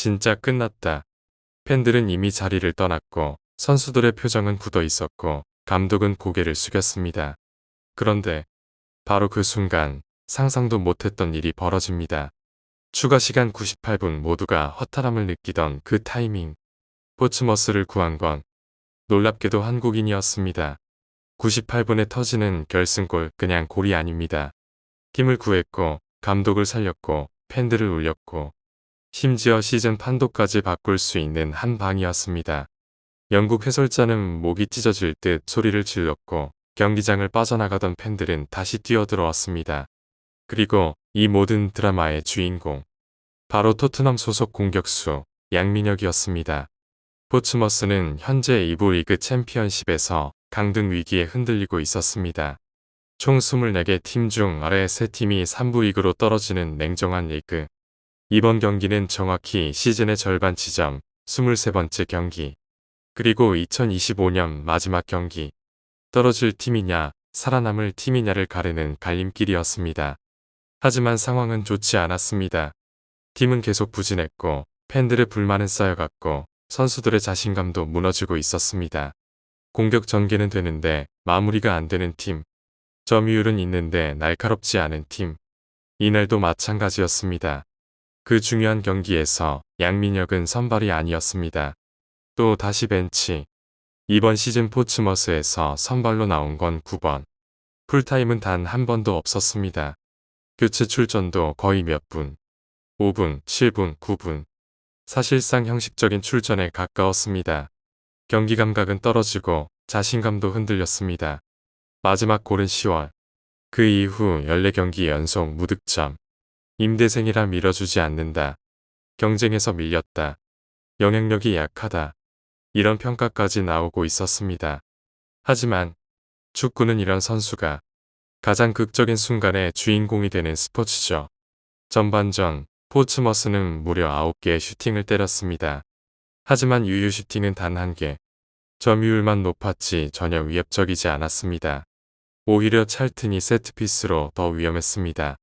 진짜 끝났다. 팬들은 이미 자리를 떠났고 선수들의 표정은 굳어 있었고 감독은 고개를 숙였습니다. 그런데 바로 그 순간 상상도 못했던 일이 벌어집니다. 추가 시간 98분 모두가 허탈함을 느끼던 그 타이밍. 포츠머스를 구한 건 놀랍게도 한국인이었습니다. 98분에 터지는 결승골 그냥 골이 아닙니다. 팀을 구했고 감독을 살렸고 팬들을 울렸고 심지어 시즌 판도까지 바꿀 수 있는 한 방이었습니다. 영국 해설자는 목이 찢어질 듯 소리를 질렀고 경기장을 빠져나가던 팬들은 다시 뛰어들어왔습니다. 그리고 이 모든 드라마의 주인공 바로 토트넘 소속 공격수 양민혁이었습니다. 포츠머스는 현재 2부 리그 챔피언십에서 강등 위기에 흔들리고 있었습니다. 총 24개 팀 중 아래 3팀이 3부 리그로 떨어지는 냉정한 리그. 이번 경기는 정확히 시즌의 절반 지점 23번째 경기. 그리고 2025년 마지막 경기. 떨어질 팀이냐 살아남을 팀이냐를 가르는 갈림길이었습니다. 하지만 상황은 좋지 않았습니다. 팀은 계속 부진했고 팬들의 불만은 쌓여갔고 선수들의 자신감도 무너지고 있었습니다. 공격 전개는 되는데 마무리가 안 되는 팀. 점유율은 있는데 날카롭지 않은 팀. 이날도 마찬가지였습니다. 그 중요한 경기에서 양민혁은 선발이 아니었습니다. 또 다시 벤치. 이번 시즌 포츠머스에서 선발로 나온 건 9번. 풀타임은 단 한 번도 없었습니다. 교체 출전도 거의 몇 분. 5분, 7분, 9분. 사실상 형식적인 출전에 가까웠습니다. 경기 감각은 떨어지고 자신감도 흔들렸습니다. 마지막 골은 10월. 그 이후 14경기 연속 무득점. 임대생이라 밀어주지 않는다. 경쟁에서 밀렸다. 영향력이 약하다. 이런 평가까지 나오고 있었습니다. 하지만 축구는 이런 선수가 가장 극적인 순간의 주인공이 되는 스포츠죠. 전반전 포츠머스는 무려 9개의 슈팅을 때렸습니다. 하지만 유효 슈팅은 단 1개. 점유율만 높았지 전혀 위협적이지 않았습니다. 오히려 찰튼이 세트피스로 더 위험했습니다.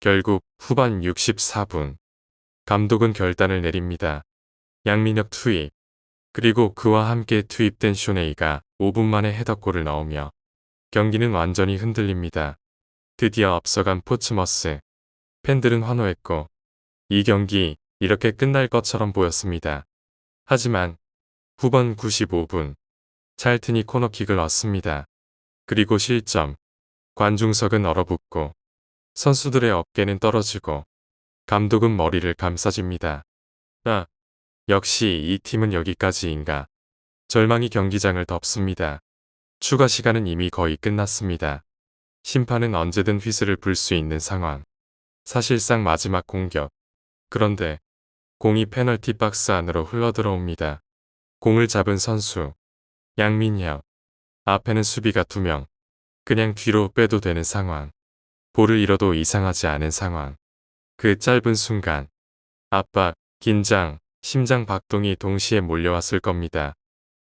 결국 후반 64분. 감독은 결단을 내립니다. 양민혁 투입. 그리고 그와 함께 투입된 쇼네이가 5분 만에 헤더골을 넣으며 경기는 완전히 흔들립니다. 드디어 앞서간 포츠머스. 팬들은 환호했고 이 경기 이렇게 끝날 것처럼 보였습니다. 하지만 후반 95분 찰튼이 코너킥을 얻습니다. 그리고 실점. 관중석은 얼어붙고 선수들의 어깨는 떨어지고 감독은 머리를 감싸집니다. 아, 역시 이 팀은 여기까지인가. 절망이 경기장을 덮습니다. 추가 시간은 이미 거의 끝났습니다. 심판은 언제든 휘슬을 불 수 있는 상황. 사실상 마지막 공격. 그런데 공이 페널티 박스 안으로 흘러들어옵니다. 공을 잡은 선수. 양민혁. 앞에는 수비가 2명. 그냥 뒤로 빼도 되는 상황. 볼을 잃어도 이상하지 않은 상황. 그 짧은 순간. 압박, 긴장, 심장 박동이 동시에 몰려왔을 겁니다.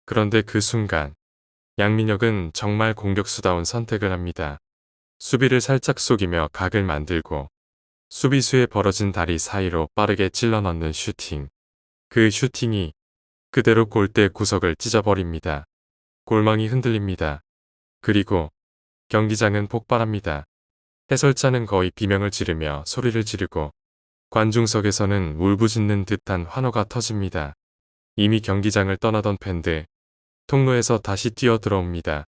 그런데 그 순간. 양민혁은 정말 공격수다운 선택을 합니다. 수비를 살짝 속이며 각을 만들고 수비수의 벌어진 다리 사이로 빠르게 찔러 넣는 슈팅. 그 슈팅이 그대로 골대 구석을 찢어버립니다. 골망이 흔들립니다. 그리고 경기장은 폭발합니다. 해설자는 거의 비명을 지르며 소리를 지르고 관중석에서는 울부짖는 듯한 환호가 터집니다. 이미 경기장을 떠나던 팬들. 통로에서 다시 뛰어들어옵니다.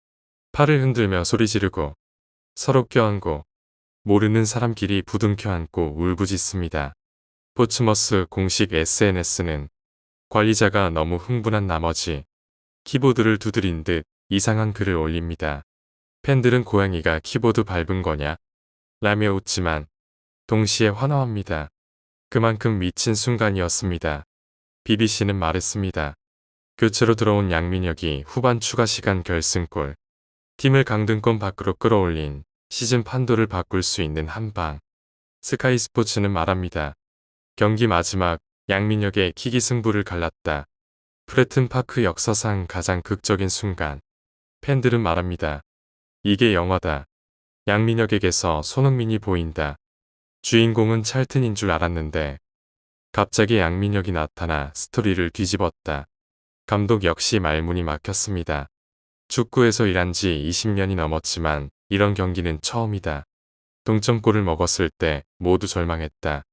팔을 흔들며 소리 지르고 서로 껴안고 모르는 사람끼리 부둥켜 안고 울부짖습니다. 포츠머스 공식 SNS는 관리자가 너무 흥분한 나머지 키보드를 두드린 듯 이상한 글을 올립니다. 팬들은 고양이가 키보드 밟은 거냐? 라며 웃지만 동시에 환호합니다. 그만큼 미친 순간이었습니다. BBC는 말했습니다. 교체로 들어온 양민혁이 후반 추가 시간 결승골. 팀을 강등권 밖으로 끌어올린 시즌 판도를 바꿀 수 있는 한 방. 스카이 스포츠는 말합니다. 경기 마지막 양민혁의 킥이 승부를 갈랐다. 프레튼 파크 역사상 가장 극적인 순간. 팬들은 말합니다. 이게 영화다. 양민혁에게서 손흥민이 보인다. 주인공은 찰튼인 줄 알았는데 갑자기 양민혁이 나타나 스토리를 뒤집었다. 감독 역시 말문이 막혔습니다. 축구에서 일한 지 20년이 넘었지만 이런 경기는 처음이다. 동점골을 먹었을 때 모두 절망했다.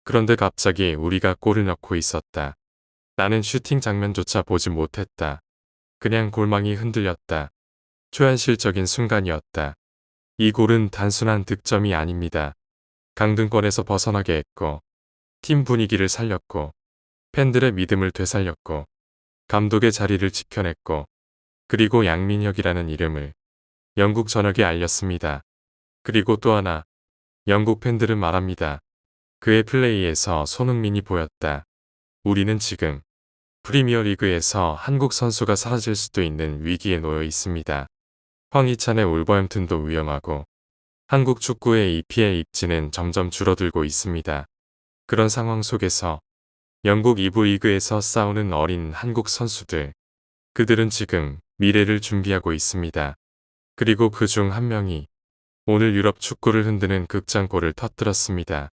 그런데 갑자기 우리가 골을 넣고 있었다. 나는 슈팅 장면조차 보지 못했다. 그냥 골망이 흔들렸다. 초현실적인 순간이었다. 이 골은 단순한 득점이 아닙니다. 강등권에서 벗어나게 했고, 팀 분위기를 살렸고, 팬들의 믿음을 되살렸고, 감독의 자리를 지켜냈고, 그리고 양민혁이라는 이름을 영국 전역에 알렸습니다. 그리고 또 하나, 영국 팬들은 말합니다. 그의 플레이에서 손흥민이 보였다. 우리는 지금 프리미어리그에서 한국 선수가 사라질 수도 있는 위기에 놓여 있습니다. 황희찬의 울버햄튼도 위험하고 한국 축구의 EPL 입지는 점점 줄어들고 있습니다. 그런 상황 속에서 영국 2부 리그에서 싸우는 어린 한국 선수들, 그들은 지금 미래를 준비하고 있습니다. 그리고 그 중 한 명이 오늘 유럽 축구를 흔드는 극장골을 터뜨렸습니다.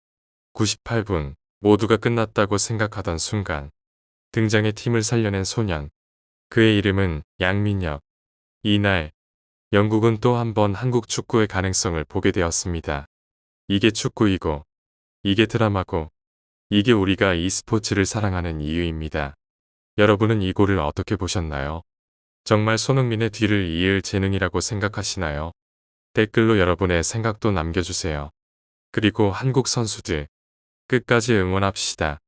98분, 모두가 끝났다고 생각하던 순간 등장의 팀을 살려낸 소년, 그의 이름은 양민혁. 이날 영국은 또 한 번 한국 축구의 가능성을 보게 되었습니다. 이게 축구이고, 이게 드라마고, 이게 우리가 e스포츠를 사랑하는 이유입니다. 여러분은 이 골을 어떻게 보셨나요? 정말 손흥민의 뒤를 이을 재능이라고 생각하시나요? 댓글로 여러분의 생각도 남겨주세요. 그리고 한국 선수들, 끝까지 응원합시다.